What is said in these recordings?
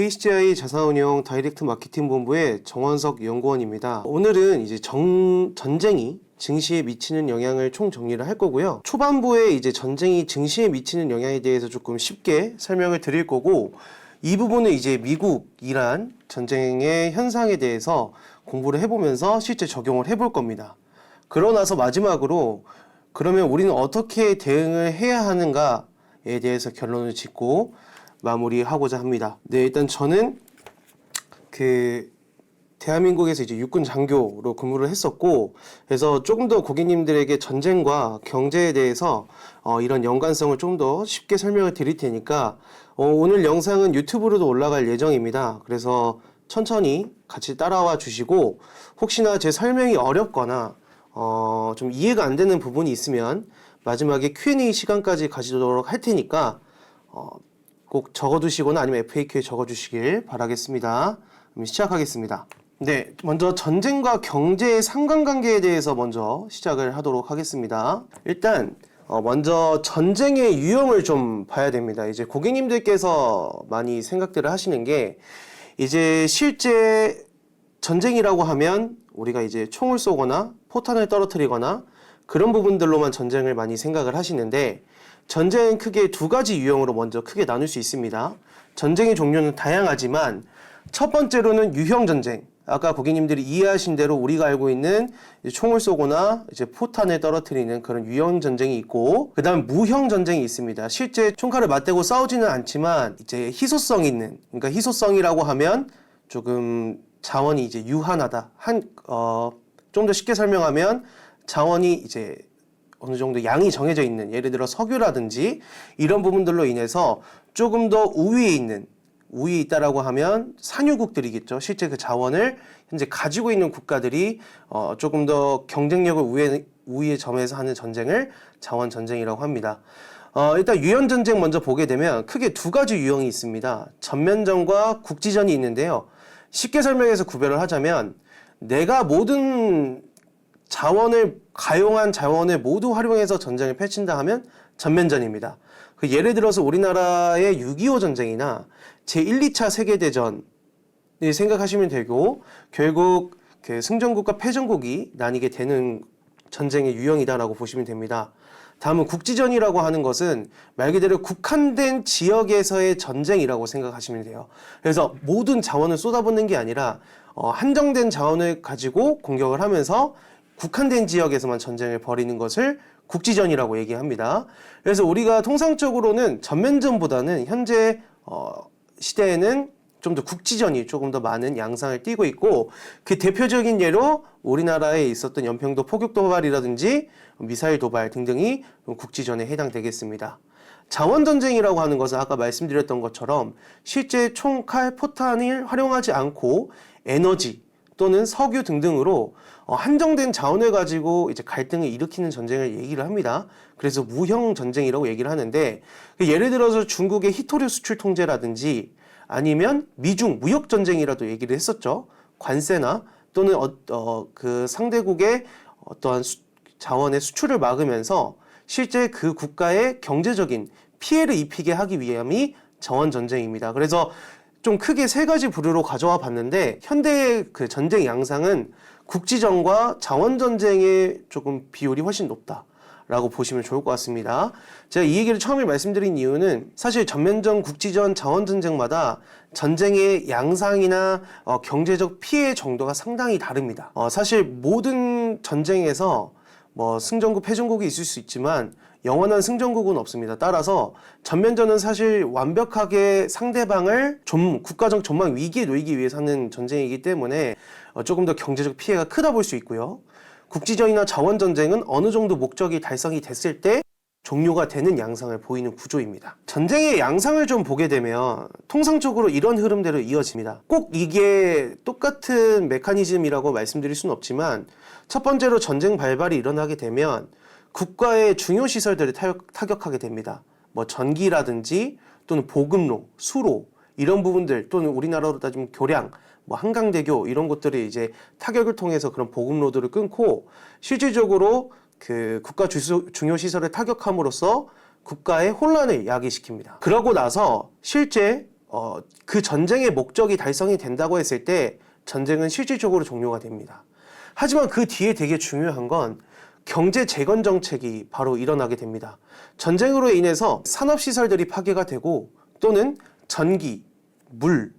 KCGI 자산운용 다이렉트 마케팅 본부의 정원석 연구원입니다. 오늘은 이제 전쟁이 증시에 미치는 영향을 총 정리를 할 거고요. 초반부에 이제 전쟁이 증시에 미치는 영향에 대해서 조금 쉽게 설명을 드릴 거고, 이 부분은 이제 미국, 이란 전쟁의 현상에 대해서 공부를 해보면서 실제 적용을 해볼 겁니다. 그러고 나서 마지막으로 그러면 우리는 어떻게 대응을 해야 하는가에 대해서 결론을 짓고 마무리하고자 합니다. 네, 일단 저는 대한민국에서 이제 육군 장교로 근무를 했었고, 그래서 조금 더 고객님들에게 전쟁과 경제에 대해서 이런 연관성을 좀 더 쉽게 설명을 드릴 테니까 오늘 영상은 유튜브로도 올라갈 예정입니다. 그래서 천천히 같이 따라와 주시고, 혹시나 제 설명이 어렵거나 좀 이해가 안 되는 부분이 있으면 마지막에 Q&A 시간까지 가지도록 할 테니까 꼭 적어두시거나 아니면 FAQ에 적어주시길 바라겠습니다. 그럼 시작하겠습니다. 네, 먼저 전쟁과 경제의 상관관계에 대해서 먼저 시작을 하도록 하겠습니다. 일단 먼저 전쟁의 유형을 좀 봐야 됩니다. 이제 고객님들께서 많이 생각들을 하시는 게, 이제 실제 전쟁이라고 하면 우리가 이제 총을 쏘거나 포탄을 떨어뜨리거나 그런 부분들로만 전쟁을 많이 생각을 하시는데, 전쟁은 크게 두 가지 유형으로 먼저 크게 나눌 수 있습니다. 전쟁의 종류는 다양하지만 첫 번째로는 유형 전쟁. 아까 고객님들이 이해하신 대로 우리가 알고 있는 총을 쏘거나 이제 포탄을 떨어뜨리는 그런 유형 전쟁이 있고, 그 다음 무형 전쟁이 있습니다. 실제 총칼을 맞대고 싸우지는 않지만 이제 희소성 있는, 그러니까 희소성이라고 하면 조금 자원이 이제 유한하다. 좀 더 쉽게 설명하면 자원이 이제 어느 정도 양이 정해져 있는, 예를 들어 석유라든지 이런 부분들로 인해서 조금 더 우위에 있다라고 하면 산유국들이겠죠. 실제 그 자원을 현재 가지고 있는 국가들이 조금 더 경쟁력을 우위에 점에서 하는 전쟁을 자원 전쟁이라고 합니다. 일단 유형 전쟁 먼저 보게 되면 크게 두 가지 유형이 있습니다. 전면전과 국지전이 있는데요. 쉽게 설명해서 구별을 하자면, 내가 모든 가용한 자원을 모두 활용해서 전쟁을 펼친다 하면 전면전입니다. 예를 들어서 우리나라의 6.25 전쟁이나 제1, 2차 세계대전을 생각하시면 되고, 결국 승전국과 패전국이 나뉘게 되는 전쟁의 유형이다라고 보시면 됩니다. 다음은 국지전이라고 하는 것은 말 그대로 국한된 지역에서의 전쟁이라고 생각하시면 돼요. 그래서 모든 자원을 쏟아붓는 게 아니라 한정된 자원을 가지고 공격을 하면서 국한된 지역에서만 전쟁을 벌이는 것을 국지전이라고 얘기합니다. 그래서 우리가 통상적으로는 전면전보다는 현재 시대에는 좀 더 국지전이 조금 더 많은 양상을 띠고 있고, 그 대표적인 예로 우리나라에 있었던 연평도 포격 도발이라든지 미사일 도발 등등이 국지전에 해당되겠습니다. 자원전쟁이라고 하는 것은 아까 말씀드렸던 것처럼 실제 총, 칼, 포탄을 활용하지 않고 에너지 또는 석유 등등으로 한정된 자원을 가지고 이제 갈등을 일으키는 전쟁을 얘기를 합니다. 그래서 무형 전쟁이라고 얘기를 하는데, 예를 들어서 중국의 히토류 수출 통제라든지 아니면 미중 무역 전쟁이라도 얘기를 했었죠. 관세나 또는 그 상대국의 어떠한 자원의 수출을 막으면서 실제 그 국가의 경제적인 피해를 입히게 하기 위함이 자원 전쟁입니다. 그래서 좀 크게 세 가지 부류로 가져와 봤는데, 현대의 그 전쟁 양상은 국지전과 자원전쟁의 조금 비율이 훨씬 높다라고 보시면 좋을 것 같습니다. 제가 이 얘기를 처음에 말씀드린 이유는 사실 전면전, 국지전, 자원전쟁마다 전쟁의 양상이나 경제적 피해 정도가 상당히 다릅니다. 사실 모든 전쟁에서 승전국, 패전국이 있을 수 있지만 영원한 승전국은 없습니다. 따라서 전면전은 사실 완벽하게 상대방을 국가적 전망 위기에 놓이기 위해서 하는 전쟁이기 때문에 조금 더 경제적 피해가 크다 볼 수 있고요. 국지전이나 자원전쟁은 어느 정도 목적이 달성이 됐을 때 종료가 되는 양상을 보이는 구조입니다. 전쟁의 양상을 좀 보게 되면 통상적으로 이런 흐름대로 이어집니다. 꼭 이게 똑같은 메커니즘이라고 말씀드릴 수는 없지만, 첫 번째로 전쟁 발발이 일어나게 되면 국가의 중요 시설들을 타격하게 됩니다. 전기라든지 또는 보급로, 수로 이런 부분들, 또는 우리나라로 따지면 교량, 한강대교 이런 것들이 이제 타격을 통해서 그런 보급로드를 끊고, 실질적으로 그 국가 중요 시설을 타격함으로써 국가의 혼란을 야기시킵니다. 그러고 나서 실제 그 전쟁의 목적이 달성이 된다고 했을 때 전쟁은 실질적으로 종료가 됩니다. 하지만 그 뒤에 되게 중요한 건 경제 재건 정책이 바로 일어나게 됩니다. 전쟁으로 인해서 산업시설들이 파괴가 되고 또는 전기, 물,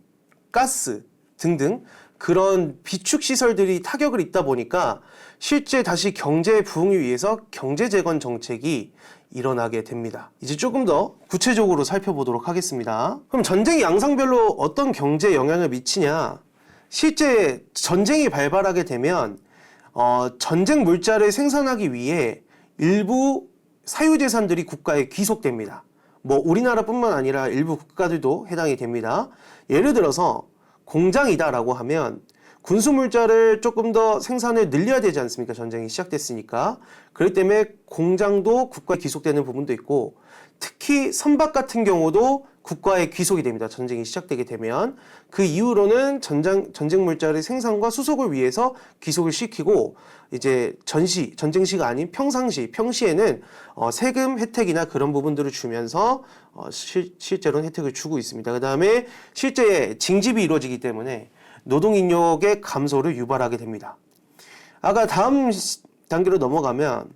가스 등등 그런 비축시설들이 타격을 입다 보니까 실제 다시 경제 부흥을 위해서 경제 재건 정책이 일어나게 됩니다. 이제 조금 더 구체적으로 살펴보도록 하겠습니다. 그럼 전쟁이 양상별로 어떤 경제 영향을 미치냐? 실제 전쟁이 발발하게 되면 전쟁 물자를 생산하기 위해 일부 사유재산들이 국가에 귀속됩니다. 뭐 우리나라뿐만 아니라 일부 국가들도 해당이 됩니다. 예를 들어서 공장이다라고 하면 군수 물자를 조금 더 생산을 늘려야 되지 않습니까? 전쟁이 시작됐으니까. 그렇기 때문에 공장도 국가에 귀속되는 부분도 있고, 특히 선박 같은 경우도 국가에 귀속이 됩니다. 전쟁이 시작되게 되면. 그 이후로는 전쟁 물자의 생산과 수속을 위해서 귀속을 시키고, 이제 전쟁시가 아닌 평시에는 세금 혜택이나 그런 부분들을 주면서 실제로는 혜택을 주고 있습니다. 그 다음에 실제 징집이 이루어지기 때문에 노동인력의 감소를 유발하게 됩니다. 아까 다음 단계로 넘어가면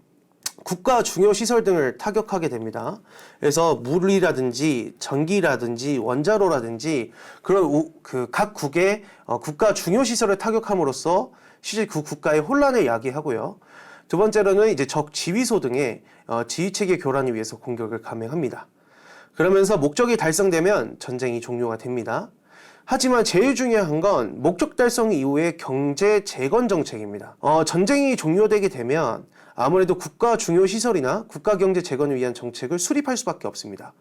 국가 중요 시설 등을 타격하게 됩니다. 그래서 물이라든지 전기라든지 원자로라든지 그런 각 국의 국가 중요 시설을 타격함으로써 실제 그 국가의 혼란을 야기하고요. 두 번째로는 이제 적 지휘소 등의 지휘체계 교란을 위해서 공격을 감행합니다. 그러면서 목적이 달성되면 전쟁이 종료가 됩니다. 하지만 제일 중요한 건 목적 달성 이후의 경제 재건 정책입니다. 전쟁이 종료되게 되면 아무래도 국가 중요 시설이나 국가 경제 재건을 위한 정책을 수립할 수밖에 없습니다.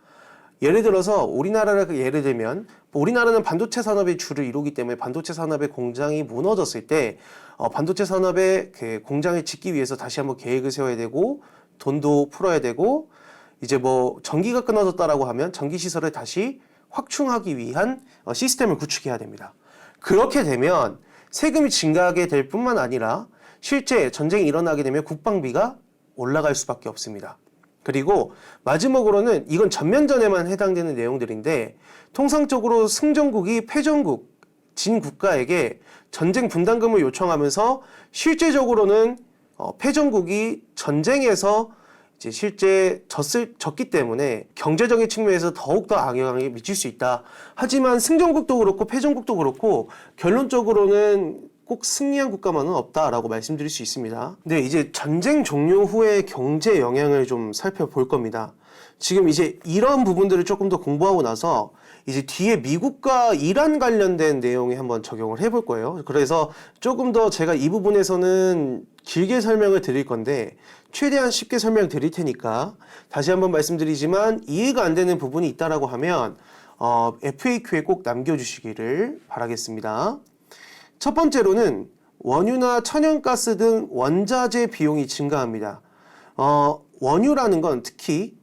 예를 들어서 우리나라를 예를 들면 우리나라는 반도체 산업의 주를 이루기 때문에 반도체 산업의 공장이 무너졌을 때 반도체 산업의 그 공장을 짓기 위해서 다시 한번 계획을 세워야 되고 돈도 풀어야 되고 이제 뭐 전기가 끊어졌다라고 하면 전기 시설을 다시 확충하기 위한 시스템을 구축해야 됩니다. 그렇게 되면 세금이 증가하게 될 뿐만 아니라 실제 전쟁이 일어나게 되면 국방비가 올라갈 수밖에 없습니다. 그리고 마지막으로는 이건 전면전에만 해당되는 내용들인데 통상적으로 승전국이 패전국, 진 국가에게 전쟁 분담금을 요청하면서 실제적으로는 패전국이 전쟁에서 이제 실제 졌기 때문에 경제적인 측면에서 더욱더 악영향을 미칠 수 있다. 하지만 승전국도 그렇고 패전국도 그렇고 결론적으로는 꼭 승리한 국가만은 없다라고 말씀드릴 수 있습니다. 네, 이제 전쟁 종료 후의 경제 영향을 좀 살펴볼 겁니다. 지금 이제 이런 부분들을 조금 더 공부하고 나서 이제 뒤에 미국과 이란 관련된 내용에 한번 적용을 해볼 거예요. 그래서 조금 더 제가 이 부분에서는 길게 설명을 드릴 건데 최대한 쉽게 설명드릴 테니까 다시 한번 말씀드리지만 이해가 안 되는 부분이 있다라고 하면 FAQ에 꼭 남겨주시기를 바라겠습니다. 첫 번째로는 원유나 천연가스 등 원자재 비용이 증가합니다. 원유라는 건 특히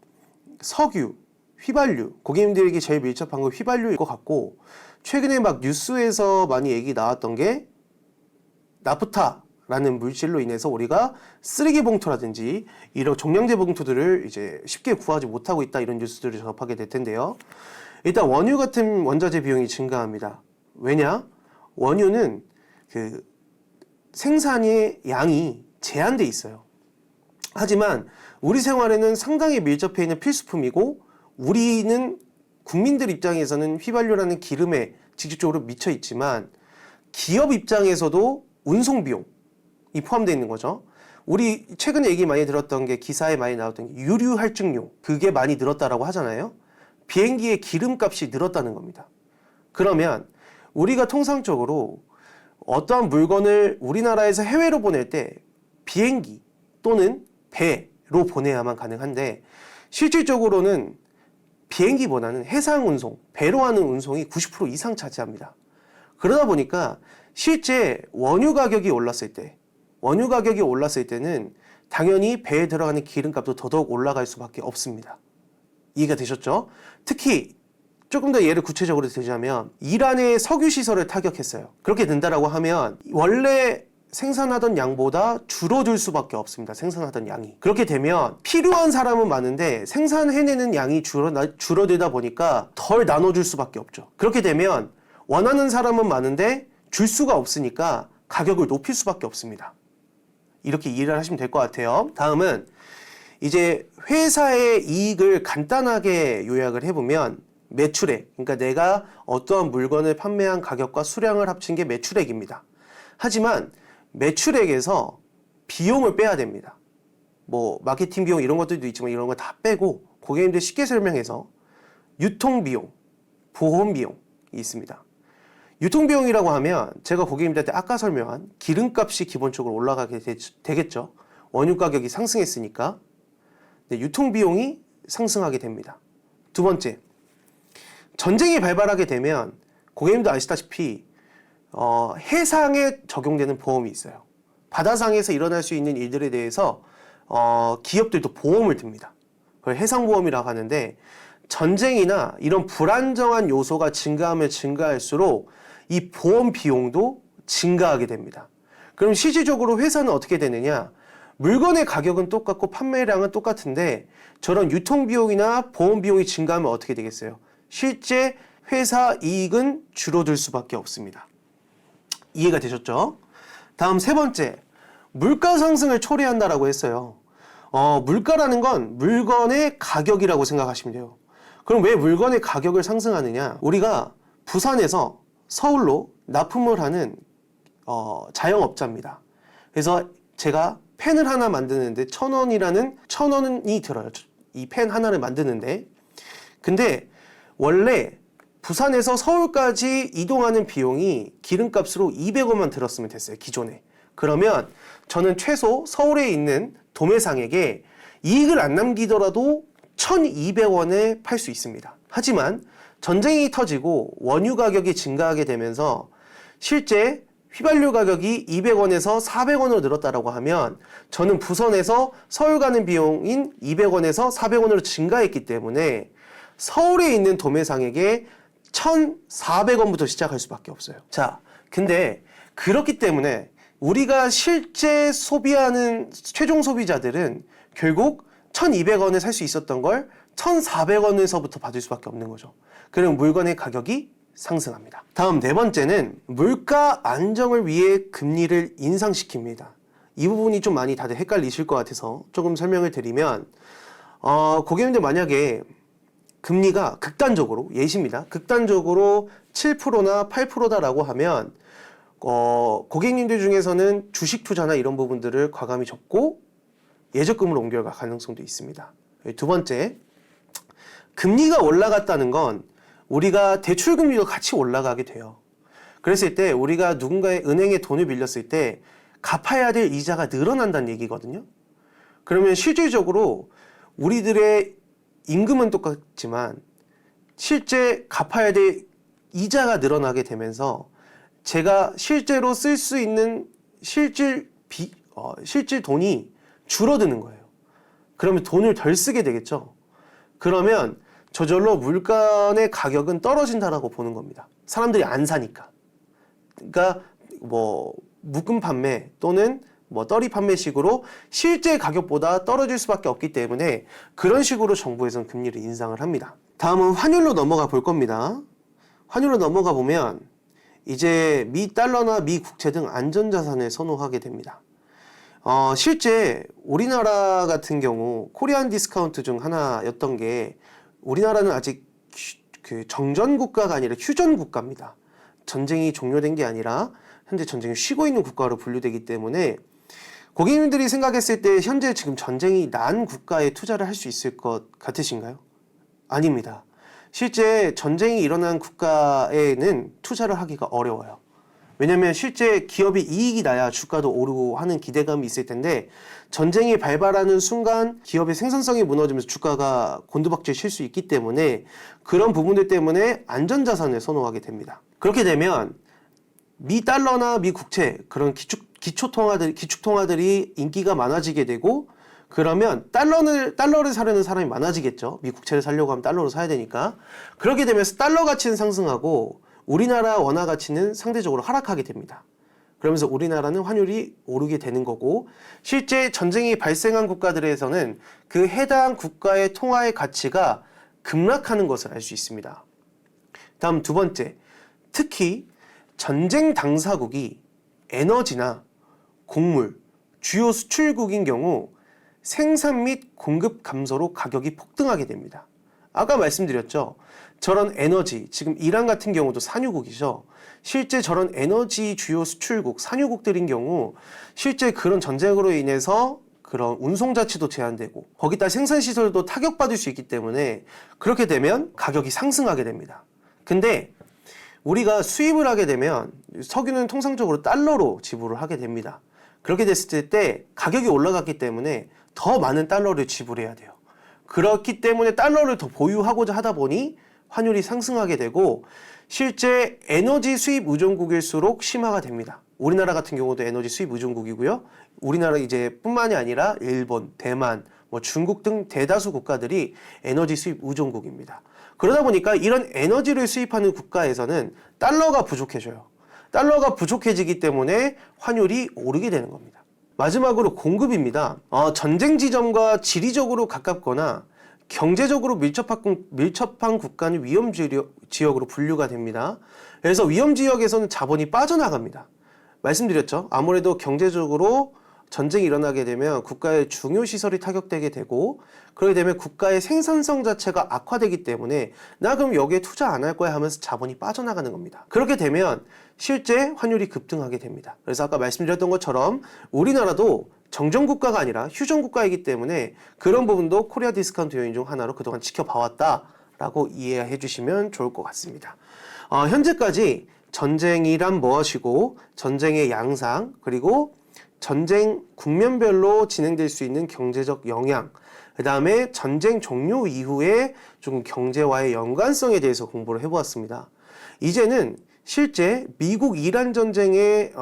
석유, 휘발유, 고객님들에게 제일 밀접한 건 휘발유일 것 같고 최근에 막 뉴스에서 많이 얘기 나왔던 게 나프타라는 물질로 인해서 우리가 쓰레기 봉투라든지 이런 종량제 봉투들을 이제 쉽게 구하지 못하고 있다 이런 뉴스들을 접하게 될 텐데요. 일단 원유 같은 원자재 비용이 증가합니다. 왜냐? 원유는 그 생산의 양이 제한돼 있어요. 하지만 우리 생활에는 상당히 밀접해 있는 필수품이고 우리는 국민들 입장에서는 휘발유라는 기름에 직접적으로 미쳐 있지만 기업 입장에서도 운송 비용이 포함되어 있는 거죠. 우리 최근에 얘기 많이 들었던 게 기사에 많이 나왔던 게 유류 할증료 그게 많이 늘었다라고 하잖아요. 비행기의 기름값이 늘었다는 겁니다. 그러면 우리가 통상적으로 어떠한 물건을 우리나라에서 해외로 보낼 때 비행기 또는 배로 보내야만 가능한데 실질적으로는 비행기보다는 해상 운송, 배로 하는 운송이 90% 이상 차지합니다. 그러다 보니까 실제 원유 가격이 올랐을 때는 당연히 배에 들어가는 기름값도 더더욱 올라갈 수밖에 없습니다. 이해가 되셨죠? 특히 조금 더 예를 구체적으로 들자면 이란의 석유 시설을 타격했어요. 그렇게 된다라고 하면 원래 생산하던 양보다 줄어들 수밖에 없습니다. 생산하던 양이. 그렇게 되면 필요한 사람은 많은데 생산해내는 양이 줄어들다 보니까 덜 나눠줄 수밖에 없죠. 그렇게 되면 원하는 사람은 많은데 줄 수가 없으니까 가격을 높일 수밖에 없습니다. 이렇게 이해를 하시면 될 것 같아요. 다음은 이제 회사의 이익을 간단하게 요약을 해보면 매출액, 그러니까 내가 어떠한 물건을 판매한 가격과 수량을 합친 게 매출액입니다. 하지만 매출액에서 비용을 빼야 됩니다. 뭐 마케팅 비용 이런 것들도 있지만 이런 거 다 빼고 고객님들 쉽게 설명해서 유통비용, 보험비용이 있습니다. 유통비용이라고 하면 제가 고객님들한테 아까 설명한 기름값이 기본적으로 올라가게 되겠죠. 원유 가격이 상승했으니까. 유통비용이 상승하게 됩니다. 두 번째, 전쟁이 발발하게 되면 고객님도 아시다시피 해상에 적용되는 보험이 있어요. 바다상에서 일어날 수 있는 일들에 대해서 기업들도 보험을 듭니다. 그걸 해상보험이라고 하는데 전쟁이나 이런 불안정한 요소가 증가하면 증가할수록 이 보험 비용도 증가하게 됩니다. 그럼 실질적으로 회사는 어떻게 되느냐? 물건의 가격은 똑같고 판매량은 똑같은데 저런 유통비용이나 보험비용이 증가하면 어떻게 되겠어요? 실제 회사 이익은 줄어들 수밖에 없습니다. 이해가 되셨죠? 다음 세 번째, 물가 상승을 초래한다라고 했어요. 물가라는 건 물건의 가격이라고 생각하시면 돼요. 그럼 왜 물건의 가격을 상승하느냐? 우리가 부산에서 서울로 납품을 하는 자영업자입니다. 그래서 제가 펜을 하나 만드는데 1,000원이 들어요. 이 펜 하나를 만드는데. 근데 원래 부산에서 서울까지 이동하는 비용이 기름값으로 200원만 들었으면 됐어요. 기존에. 그러면 저는 최소 서울에 있는 도매상에게 이익을 안 남기더라도 1,200원에 팔 수 있습니다. 하지만 전쟁이 터지고 원유 가격이 증가하게 되면서 실제 휘발유 가격이 200원에서 400원으로 늘었다라고 하면 저는 부산에서 서울 가는 비용인 200원에서 400원으로 증가했기 때문에 서울에 있는 도매상에게 1,400원부터 시작할 수밖에 없어요. 자, 근데 그렇기 때문에 우리가 실제 소비하는 최종 소비자들은 결국 1,200원에 살 수 있었던 걸 1,400원에서부터 받을 수밖에 없는 거죠. 그럼 물건의 가격이 상승합니다. 다음 네 번째는 물가 안정을 위해 금리를 인상시킵니다. 이 부분이 좀 많이 다들 헷갈리실 것 같아서 조금 설명을 드리면 고객님들 만약에 금리가 극단적으로, 예시입니다. 극단적으로 7%나 8%다라고 하면 고객님들 중에서는 주식 투자나 이런 부분들을 과감히 접고 예적금으로 옮겨갈 가능성도 있습니다. 두 번째, 금리가 올라갔다는 건 우리가 대출금리도 같이 올라가게 돼요. 그랬을 때 우리가 누군가의 은행에 돈을 빌렸을 때 갚아야 될 이자가 늘어난다는 얘기거든요. 그러면 실질적으로 우리들의 임금은 똑같지만 실제 갚아야 될 이자가 늘어나게 되면서 제가 실제로 쓸 수 있는 실질 돈이 줄어드는 거예요. 그러면 돈을 덜 쓰게 되겠죠. 그러면 저절로 물건의 가격은 떨어진다라고 보는 겁니다. 사람들이 안 사니까. 그러니까 뭐 묶음 판매 또는 뭐 떨이 판매식으로 실제 가격보다 떨어질 수밖에 없기 때문에 그런 식으로 정부에서는 금리를 인상을 합니다. 다음은 환율로 넘어가 볼 겁니다. 환율로 넘어가 보면 이제 미 달러나 미 국채 등 안전자산을 선호하게 됩니다. 실제 우리나라 같은 경우 코리안 디스카운트 중 하나였던 게 우리나라는 아직 그 정전 국가가 아니라 휴전 국가입니다. 전쟁이 종료된 게 아니라 현재 전쟁이 쉬고 있는 국가로 분류되기 때문에 고객님들이 생각했을 때 현재 지금 전쟁이 난 국가에 투자를 할 수 있을 것 같으신가요? 아닙니다. 실제 전쟁이 일어난 국가에는 투자를 하기가 어려워요. 왜냐하면 실제 기업이 이익이 나야 주가도 오르고 하는 기대감이 있을 텐데 전쟁이 발발하는 순간 기업의 생산성이 무너지면서 주가가 곤두박질 칠 수 있기 때문에 그런 부분들 때문에 안전자산을 선호하게 됩니다. 그렇게 되면 미 달러나 미 국채 그런 기축통화들이 인기가 많아지게 되고 그러면 달러를 사려는 사람이 많아지겠죠. 미 국채를 사려고 하면 달러로 사야 되니까. 그렇게 되면서 달러 가치는 상승하고 우리나라 원화 가치는 상대적으로 하락하게 됩니다. 그러면서 우리나라는 환율이 오르게 되는 거고, 실제 전쟁이 발생한 국가들에서는 그 해당 국가의 통화의 가치가 급락하는 것을 알 수 있습니다. 다음 두 번째, 특히 전쟁 당사국이 에너지나 곡물, 주요 수출국인 경우 생산 및 공급 감소로 가격이 폭등하게 됩니다. 아까 말씀드렸죠. 저런 에너지, 지금 이란 같은 경우도 산유국이죠. 실제 저런 에너지 주요 수출국, 산유국들인 경우 실제 그런 전쟁으로 인해서 그런 운송 자체도 제한되고 거기다 생산시설도 타격받을 수 있기 때문에 그렇게 되면 가격이 상승하게 됩니다. 근데 우리가 수입을 하게 되면 석유는 통상적으로 달러로 지불을 하게 됩니다. 그렇게 됐을 때 가격이 올라갔기 때문에 더 많은 달러를 지불해야 돼요. 그렇기 때문에 달러를 더 보유하고자 하다 보니 환율이 상승하게 되고 실제 에너지 수입 의존국일수록 심화가 됩니다. 우리나라 같은 경우도 에너지 수입 의존국이고요. 우리나라 이제 뿐만이 아니라 일본, 대만, 중국 등 대다수 국가들이 에너지 수입 의존국입니다. 그러다 보니까 이런 에너지를 수입하는 국가에서는 달러가 부족해져요. 달러가 부족해지기 때문에 환율이 오르게 되는 겁니다. 마지막으로 공급입니다. 전쟁 지점과 지리적으로 가깝거나 경제적으로 밀접한 국가는 위험 지역으로 분류가 됩니다. 그래서 위험 지역에서는 자본이 빠져나갑니다. 말씀드렸죠. 아무래도 경제적으로 전쟁이 일어나게 되면 국가의 중요 시설이 타격되게 되고 그렇게 되면 국가의 생산성 자체가 악화되기 때문에 나 그럼 여기에 투자 안 할 거야 하면서 자본이 빠져나가는 겁니다. 그렇게 되면 실제 환율이 급등하게 됩니다. 그래서 아까 말씀드렸던 것처럼 우리나라도 정전국가가 아니라 휴전국가이기 때문에 그런 부분도 코리아 디스카운트 요인 중 하나로 그동안 지켜봐왔다라고 이해해 주시면 좋을 것 같습니다. 현재까지 전쟁이란 무엇이고 전쟁의 양상 그리고 전쟁 국면별로 진행될 수 있는 경제적 영향, 그 다음에 전쟁 종료 이후에 좀 경제와의 연관성에 대해서 공부를 해보았습니다. 이제는 실제 미국 이란 전쟁의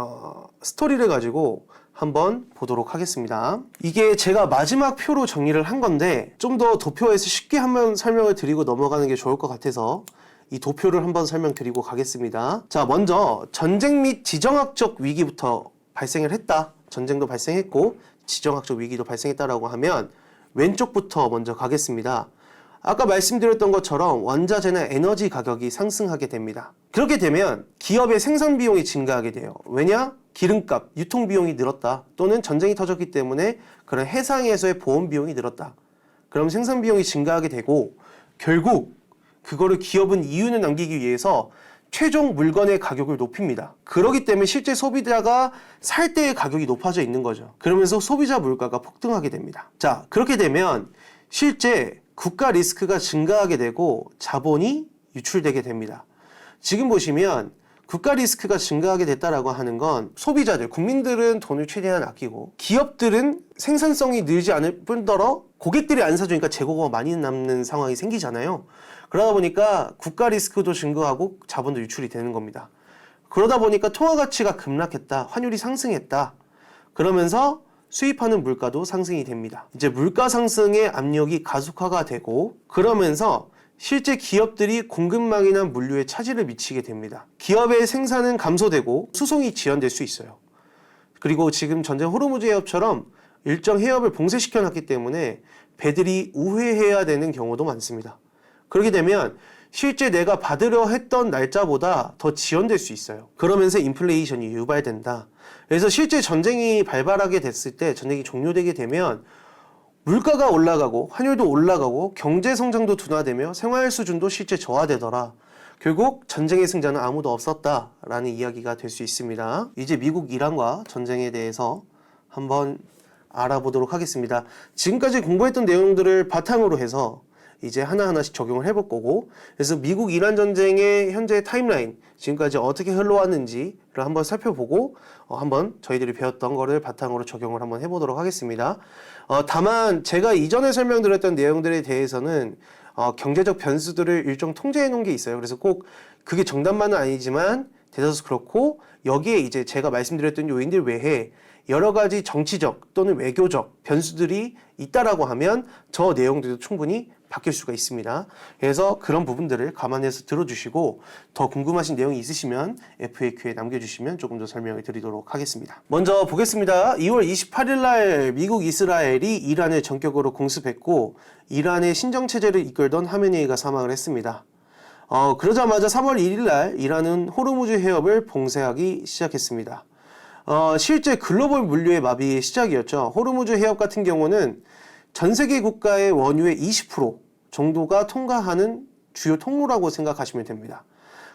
스토리를 가지고 한번 보도록 하겠습니다. 이게 제가 마지막 표로 정리를 한 건데 좀 더 도표에서 쉽게 한번 설명을 드리고 넘어가는 게 좋을 것 같아서 이 도표를 한번 설명드리고 가겠습니다. 자, 먼저 전쟁 및 지정학적 위기부터 발생을 했다. 전쟁도 발생했고 지정학적 위기도 발생했다라고 하면 왼쪽부터 먼저 가겠습니다. 아까 말씀드렸던 것처럼 원자재나 에너지 가격이 상승하게 됩니다. 그렇게 되면 기업의 생산 비용이 증가하게 돼요. 왜냐? 기름값, 유통 비용이 늘었다. 또는 전쟁이 터졌기 때문에 그런 해상에서의 보험 비용이 늘었다. 그럼 생산 비용이 증가하게 되고 결국 그거를 기업은 이윤을 남기기 위해서 최종 물건의 가격을 높입니다. 그렇기 때문에 실제 소비자가 살 때의 가격이 높아져 있는 거죠. 그러면서 소비자 물가가 폭등하게 됩니다. 자, 그렇게 되면 실제 국가 리스크가 증가하게 되고 자본이 유출되게 됩니다. 지금 보시면 국가 리스크가 증가하게 됐다라고 하는 건 소비자들, 국민들은 돈을 최대한 아끼고 기업들은 생산성이 늘지 않을 뿐더러 고객들이 안 사주니까 재고가 많이 남는 상황이 생기잖아요. 그러다 보니까 국가 리스크도 증가하고 자본도 유출이 되는 겁니다. 그러다 보니까 통화 가치가 급락했다, 환율이 상승했다. 그러면서 수입하는 물가도 상승이 됩니다. 이제 물가 상승의 압력이 가속화가 되고 그러면서 실제 기업들이 공급망이나 물류에 차질을 미치게 됩니다. 기업의 생산은 감소되고 수송이 지연될 수 있어요. 그리고 지금 전쟁 호르무즈 해협처럼 일정 해협을 봉쇄시켜 놨기 때문에 배들이 우회해야 되는 경우도 많습니다. 그렇게 되면 실제 내가 받으려 했던 날짜보다 더 지연될 수 있어요. 그러면서 인플레이션이 유발된다. 그래서 실제 전쟁이 발발하게 됐을 때, 전쟁이 종료되게 되면 물가가 올라가고 환율도 올라가고 경제 성장도 둔화되며 생활 수준도 실제 저하되더라. 결국 전쟁의 승자는 아무도 없었다라는 이야기가 될 수 있습니다. 이제 미국 이란과 전쟁에 대해서 한번 알아보도록 하겠습니다. 지금까지 공부했던 내용들을 바탕으로 해서 이제 하나하나씩 적용을 해볼 거고, 그래서 미국 이란 전쟁의 현재 타임라인, 지금까지 어떻게 흘러왔는지를 한번 살펴보고 한번 저희들이 배웠던 거를 바탕으로 적용을 한번 해보도록 하겠습니다. 다만 제가 이전에 설명드렸던 내용들에 대해서는 경제적 변수들을 일정 통제해 놓은 게 있어요. 그래서 꼭 그게 정답만은 아니지만 대다수 그렇고, 여기에 이제 제가 말씀드렸던 요인들 외에 여러 가지 정치적 또는 외교적 변수들이 있다라고 하면 저 내용들도 충분히 바뀔 수가 있습니다. 그래서 그런 부분들을 감안해서 들어주시고 더 궁금하신 내용이 있으시면 FAQ에 남겨주시면 조금 더 설명을 드리도록 하겠습니다. 먼저 보겠습니다. 2월 28일 날 미국 이스라엘이 이란을 전격으로 공습했고 이란의 신정체제를 이끌던 하메네이가 사망을 했습니다. 그러자마자 3월 1일 날 이란은 호르무즈 해협을 봉쇄하기 시작했습니다. 실제 글로벌 물류의 마비의 시작이었죠. 호르무즈 해협 같은 경우는 전 세계 국가의 원유의 20% 정도가 통과하는 주요 통로라고 생각하시면 됩니다.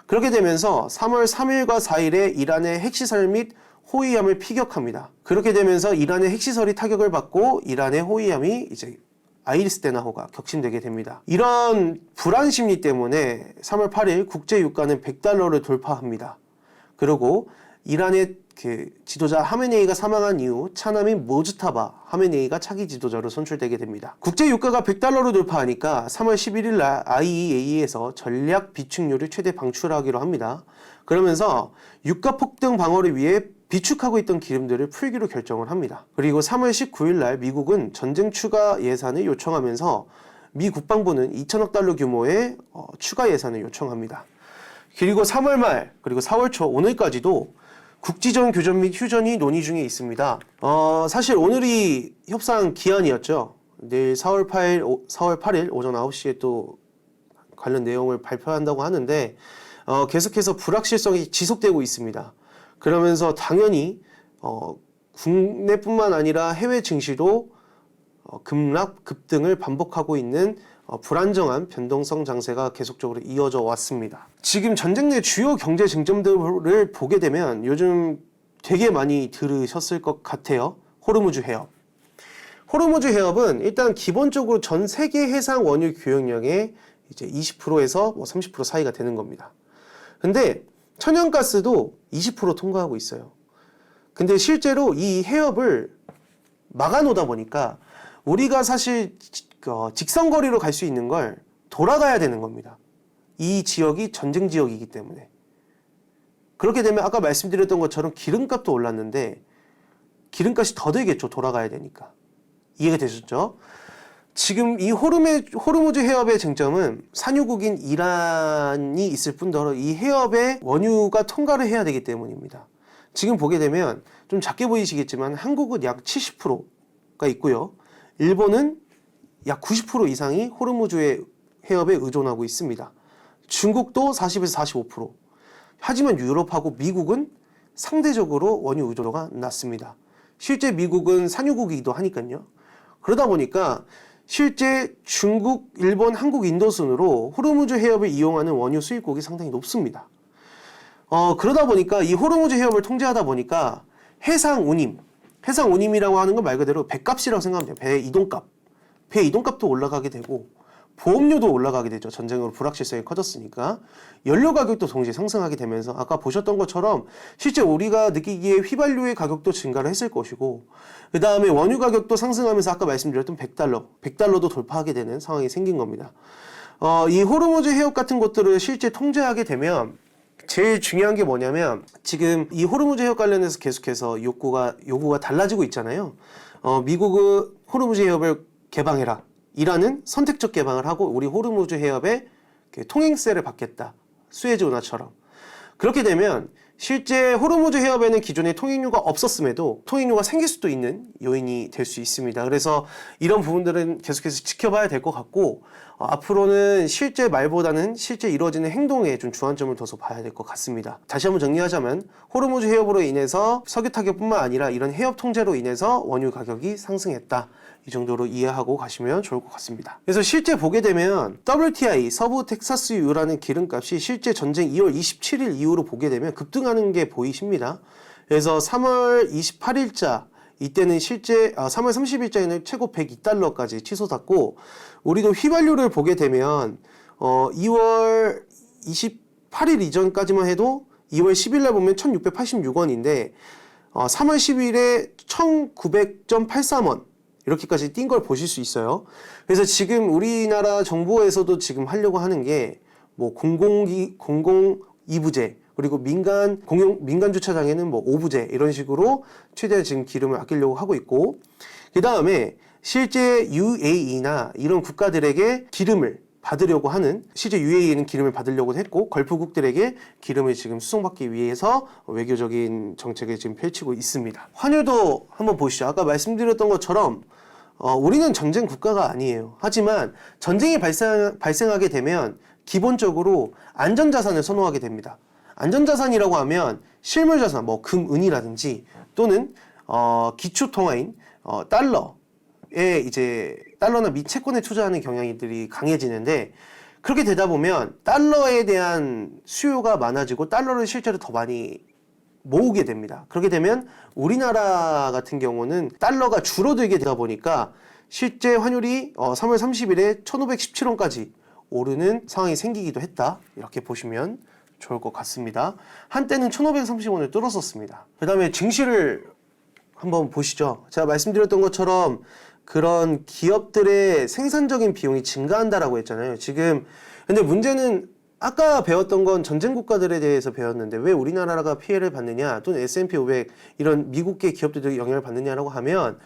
그렇게 되면서 3월 3일과 4일에 이란의 핵시설 및 호위함을 피격합니다. 그렇게 되면서 이란의 핵시설이 타격을 받고 이란의 호위함이 이제 아이리스테나호가 격침되게 됩니다. 이런 불안 심리 때문에 3월 8일 국제 유가는 $100를 돌파합니다. 그리고 이란의 지도자 하메네이가 사망한 이후 차남인 모즈타바 하메네이가 차기 지도자로 선출되게 됩니다. 국제 유가가 $100로 돌파하니까 3월 11일 날 IEA에서 전략 비축률을 최대 방출하기로 합니다. 그러면서 유가 폭등 방어를 위해 비축하고 있던 기름들을 풀기로 결정을 합니다. 그리고 3월 19일 날 미국은 전쟁 추가 예산을 요청하면서 미 국방부는 2천억 달러 규모의 추가 예산을 요청합니다. 그리고 3월 말 그리고 4월 초 오늘까지도 국지전 교전 및 휴전이 논의 중에 있습니다. 사실 오늘이 협상 기한이었죠. 내일 4월 8일 오전 9시에 또 관련 내용을 발표한다고 하는데 계속해서 불확실성이 지속되고 있습니다. 그러면서 당연히 국내뿐만 아니라 해외 증시도 급락, 급등을 반복하고 있는 불안정한 변동성 장세가 계속적으로 이어져 왔습니다. 지금 전쟁 내 주요 경제 쟁점들을 보게 되면 요즘 되게 많이 들으셨을 것 같아요. 호르무즈 해협. 호르무즈 해협은 일단 기본적으로 전 세계 해상 원유 교역량의 이제 20%에서 30% 사이가 되는 겁니다. 근데 천연가스도 20% 통과하고 있어요. 근데 실제로 이 해협을 막아놓다 보니까 우리가 사실 직선거리로 갈 수 있는 걸 돌아가야 되는 겁니다. 이 지역이 전쟁 지역이기 때문에. 그렇게 되면 아까 말씀드렸던 것처럼 기름값도 올랐는데 기름값이 더 들겠죠. 돌아가야 되니까. 이해가 되셨죠? 지금 이 호르무즈 해협의 쟁점은 산유국인 이란이 있을 뿐더러 이 해협에 원유가 통과를 해야 되기 때문입니다. 지금 보게 되면 좀 작게 보이시겠지만 한국은 약 70%가 있고요. 일본은 약 90% 이상이 호르무즈 해협에 의존하고 있습니다. 중국도 40에서 45%. 하지만 유럽하고 미국은 상대적으로 원유 의존도가 낮습니다. 실제 미국은 산유국이기도 하니까요. 그러다 보니까 실제 중국, 일본, 한국, 인도 순으로 호르무즈 해협을 이용하는 원유 수입국이 상당히 높습니다. 그러다 보니까 이 호르무즈 해협을 통제하다 보니까 해상 운임이라고 하는 건 말 그대로 배값이라고 생각하면 돼요. 배 이동값. 배 이동값도 올라가게 되고 보험료도 올라가게 되죠. 전쟁으로 불확실성이 커졌으니까. 연료 가격도 동시에 상승하게 되면서 아까 보셨던 것처럼 실제 우리가 느끼기에 휘발유의 가격도 증가를 했을 것이고 그 다음에 원유 가격도 상승하면서 아까 말씀드렸던 $100도 돌파하게 되는 상황이 생긴 겁니다. 이 호르무즈 해협 같은 것들을 실제 통제하게 되면 제일 중요한 게 뭐냐면 지금 이 호르무즈 해협 관련해서 계속해서 요구가 달라지고 있잖아요. 미국은 호르무즈 해협을 개방해라. 이란은 선택적 개방을 하고 우리 호르무즈 해협에 통행세를 받겠다. 수에즈 운하처럼. 그렇게 되면 실제 호르무즈 해협에는 기존에 통행료가 없었음에도 통행료가 생길 수도 있는 요인이 될 수 있습니다. 그래서 이런 부분들은 계속해서 지켜봐야 될 것 같고 앞으로는 실제 말보다는 실제 이루어지는 행동에 좀 주안점을 둬서 봐야 될 것 같습니다. 다시 한번 정리하자면 호르무즈 해협으로 인해서 석유 타격뿐만 아니라 이런 해협 통제로 인해서 원유 가격이 상승했다. 이 정도로 이해하고 가시면 좋을 것 같습니다. 그래서 실제 보게 되면 WTI 서부 텍사스유라는 기름값이 실제 전쟁 2월 27일 이후로 보게 되면 급등하는 게 보이십니다. 그래서 3월 28일자 이때는 실제 3월 30일자에는 최고 $102까지 치솟았고 우리도 휘발유를 보게 되면 2월 28일 이전까지만 해도 2월 10일 날 보면 1686원인데 3월 10일에 1900.83원 이렇게까지 뛴 걸 보실 수 있어요. 그래서 지금 우리나라 정부에서도 지금 하려고 하는 게 뭐 공공 2부제 그리고 민간 주차장에는 뭐 5부제 이런 식으로 최대한 지금 기름을 아끼려고 하고 있고 그 다음에 실제 UAE나 이런 국가들에게 기름을 받으려고 하는, 실제 UAE는 기름을 받으려고 했고 걸프국들에게 기름을 지금 수송받기 위해서 외교적인 정책을 지금 펼치고 있습니다. 환율도 한번 보시죠. 아까 말씀드렸던 것처럼 우리는 전쟁 국가가 아니에요. 하지만 전쟁이 발생하게 되면 기본적으로 안전자산을 선호하게 됩니다. 안전자산이라고 하면 실물자산, 뭐 금, 은이라든지 또는 기초통화인 달러에 이제 달러나 미 채권에 투자하는 경향들이 강해지는데, 그렇게 되다 보면 달러에 대한 수요가 많아지고 달러를 실제로 더 많이 모으게 됩니다. 그렇게 되면 우리나라 같은 경우는 달러가 줄어들게 되다 보니까 실제 환율이 3월 30일에 1517원까지 오르는 상황이 생기기도 했다, 이렇게 보시면 좋을 것 같습니다. 한때는 1530원을 뚫었었습니다. 그 다음에 증시를 한번 보시죠. 제가 말씀드렸던 것처럼 그런 기업들의 생산적인 비용이 증가한다라고 했잖아요. 지금 근데 문제는 아까 배웠던 건 전쟁 국가들에 대해서 배웠는데 왜 우리나라가 피해를 받느냐, 또는 S&P 500 이런 미국계 기업들이 영향을 받느냐라고 하면,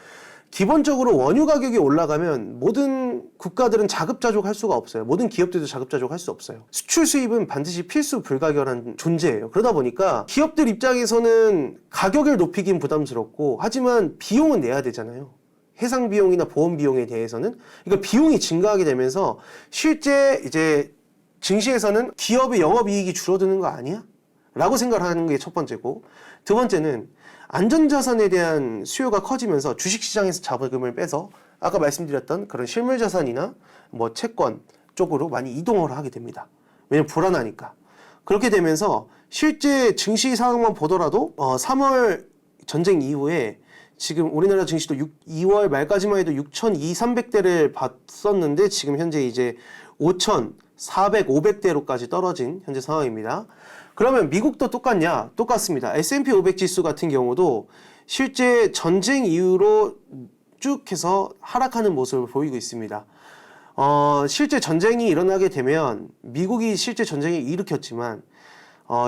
기본적으로 원유 가격이 올라가면 모든 국가들은 자급자족할 수가 없어요. 모든 기업들도 자급자족할 수 없어요. 수출 수입은 반드시 필수 불가결한 존재예요. 그러다 보니까 기업들 입장에서는 가격을 높이긴 부담스럽고, 하지만 비용은 내야 되잖아요. 해상 비용이나 보험 비용에 대해서는. 그러니까 비용이 증가하게 되면서 실제 이제 증시에서는 기업의 영업이익이 줄어드는 거 아니야? 라고 생각하는 게 첫 번째고, 두 번째는 안전자산에 대한 수요가 커지면서 주식시장에서 자금을 빼서 아까 말씀드렸던 그런 실물자산이나 뭐 채권 쪽으로 많이 이동을 하게 됩니다. 왜냐면 불안하니까. 그렇게 되면서 실제 증시 상황만 보더라도 3월 전쟁 이후에 지금 우리나라 증시도 2월 말까지만 해도 6,200~300대를 봤었는데 지금 현재 이제 5,400, 500대로까지 떨어진 현재 상황입니다. 그러면 미국도 똑같냐? 똑같습니다. S&P 500 지수 같은 경우도 실제 전쟁 이후로 쭉 해서 하락하는 모습을 보이고 있습니다. 실제 전쟁이 일어나게 되면 미국이 실제 전쟁을 일으켰지만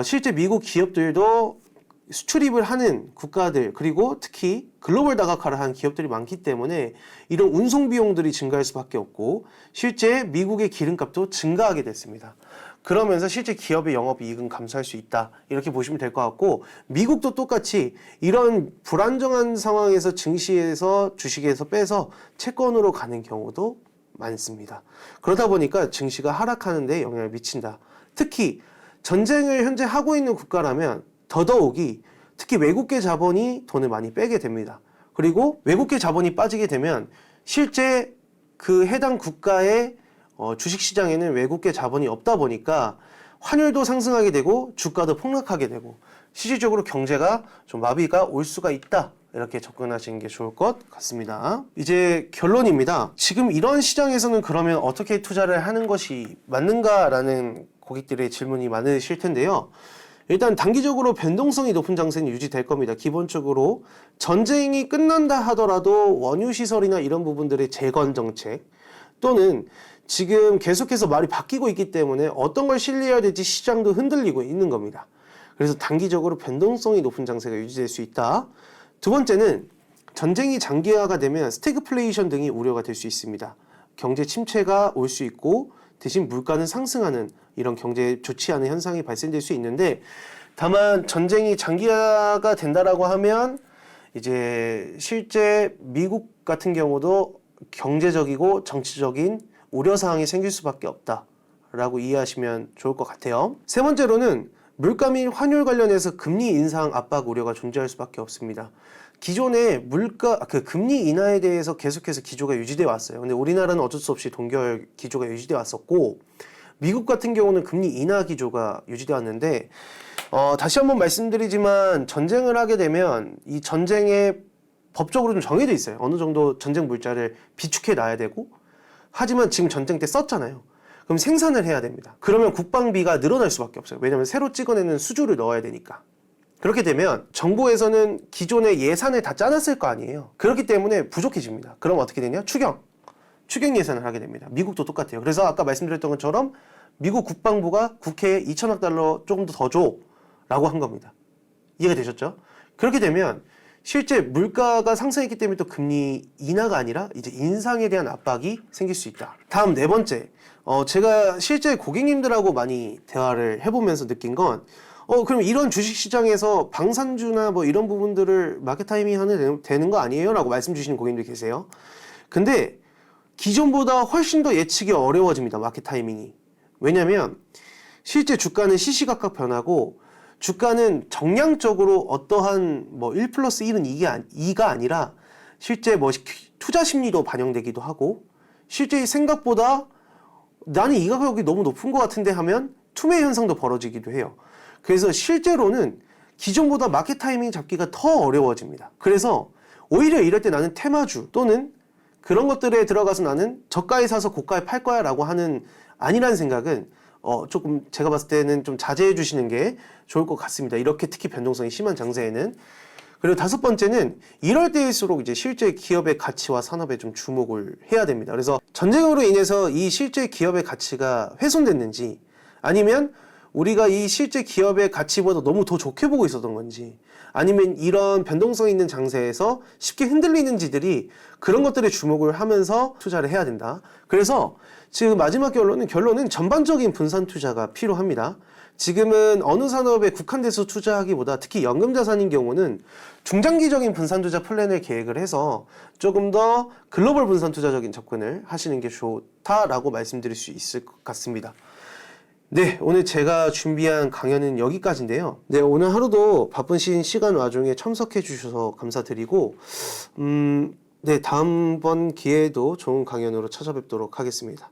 실제 미국 기업들도 수출입을 하는 국가들, 그리고 특히 글로벌 다각화를 한 기업들이 많기 때문에 이런 운송 비용들이 증가할 수밖에 없고 실제 미국의 기름값도 증가하게 됐습니다. 그러면서 실제 기업의 영업이익은 감소할 수 있다, 이렇게 보시면 될 것 같고, 미국도 똑같이 이런 불안정한 상황에서 증시에서 주식에서 빼서 채권으로 가는 경우도 많습니다. 그러다 보니까 증시가 하락하는 데 영향을 미친다. 특히 전쟁을 현재 하고 있는 국가라면 더더욱이 특히 외국계 자본이 돈을 많이 빼게 됩니다. 그리고 외국계 자본이 빠지게 되면 실제 그 해당 국가의 주식시장에는 외국계 자본이 없다 보니까 환율도 상승하게 되고 주가도 폭락하게 되고 실질적으로 경제가 좀 마비가 올 수가 있다, 이렇게 접근하시는 게 좋을 것 같습니다. 이제 결론입니다. 지금 이런 시장에서는 그러면 어떻게 투자를 하는 것이 맞는가라는 고객들의 질문이 많으실 텐데요. 일단 단기적으로 변동성이 높은 장세는 유지될 겁니다. 기본적으로 전쟁이 끝난다 하더라도 원유 시설이나 이런 부분들의 재건 정책, 또는 지금 계속해서 말이 바뀌고 있기 때문에 어떤 걸 신뢰해야 될지 시장도 흔들리고 있는 겁니다. 그래서 단기적으로 변동성이 높은 장세가 유지될 수 있다. 두 번째는 전쟁이 장기화가 되면 스태그플레이션 등이 우려가 될 수 있습니다. 경제 침체가 올 수 있고 대신 물가는 상승하는 이런 경제에 좋지 않은 현상이 발생될 수 있는데, 다만 전쟁이 장기화가 된다라고 하면 이제 실제 미국 같은 경우도 경제적이고 정치적인 우려사항이 생길 수밖에 없다라고 이해하시면 좋을 것 같아요. 세 번째로는 물가 및 환율 관련해서 금리 인상 압박 우려가 존재할 수밖에 없습니다. 기존의 금리 인하에 대해서 계속해서 기조가 유지되어 왔어요. 근데 우리나라는 어쩔 수 없이 동결 기조가 유지되어 왔었고, 미국 같은 경우는 금리 인하 기조가 유지되어 왔는데, 다시 한번 말씀드리지만 전쟁을 하게 되면 이 전쟁에 법적으로 좀 정해져 있어요. 어느 정도 전쟁 물자를 비축해 놔야 되고, 하지만 지금 전쟁 때 썼잖아요. 그럼 생산을 해야 됩니다. 그러면 국방비가 늘어날 수밖에 없어요. 왜냐하면 새로 찍어내는 수주를 넣어야 되니까. 그렇게 되면 정부에서는 기존의 예산을 다 짜놨을 거 아니에요. 그렇기 때문에 부족해집니다. 그럼 어떻게 되냐? 추경 예산을 하게 됩니다. 미국도 똑같아요. 그래서 아까 말씀드렸던 것처럼 미국 국방부가 국회에 2천억 달러 조금 더 줘 라고 한 겁니다. 이해가 되셨죠? 그렇게 되면 실제 물가가 상승했기 때문에 또 금리 인하가 아니라 이제 인상에 대한 압박이 생길 수 있다. 다음 네 번째, 제가 실제 고객님들하고 많이 대화를 해보면서 느낀 건 그럼 이런 주식시장에서 방산주나 뭐 이런 부분들을 마켓 타이밍 하면 되는 거 아니에요? 라고 말씀 주시는 고객님들 계세요. 근데 기존보다 훨씬 더 예측이 어려워집니다. 마켓 타이밍이. 왜냐면 실제 주가는 시시각각 변하고 주가는 정량적으로 어떠한 뭐 1 플러스 1은 2가 아니라 실제 뭐 투자 심리도 반영되기도 하고 실제 생각보다 나는 이 가격이 너무 높은 것 같은데 하면 투매 현상도 벌어지기도 해요. 그래서 실제로는 기존보다 마켓 타이밍 잡기가 더 어려워집니다. 그래서 오히려 이럴 때 나는 테마주 또는 그런 것들에 들어가서 나는 저가에 사서 고가에 팔 거야 라고 하는 아니라는 생각은 조금 제가 봤을 때는 좀 자제해 주시는 게 좋을 것 같습니다. 이렇게 특히 변동성이 심한 장세에는. 그리고 다섯 번째는 이럴 때일수록 이제 실제 기업의 가치와 산업에 좀 주목을 해야 됩니다. 그래서 전쟁으로 인해서 이 실제 기업의 가치가 훼손됐는지 아니면 우리가 이 실제 기업의 가치보다 너무 더 좋게 보고 있었던 건지 아니면 이런 변동성 있는 장세에서 쉽게 흔들리는지들이 그런 것들에 주목을 하면서 투자를 해야 된다. 그래서 지금 마지막 결론은 전반적인 분산 투자가 필요합니다. 지금은 어느 산업에 국한돼서 투자하기보다 특히 연금자산인 경우는 중장기적인 분산 투자 플랜을 계획을 해서 조금 더 글로벌 분산 투자적인 접근을 하시는 게 좋다라고 말씀드릴 수 있을 것 같습니다. 네, 오늘 제가 준비한 강연은 여기까지인데요. 네, 오늘 하루도 바쁘신 시간 와중에 참석해 주셔서 감사드리고 네, 다음번 기회에도 좋은 강연으로 찾아뵙도록 하겠습니다.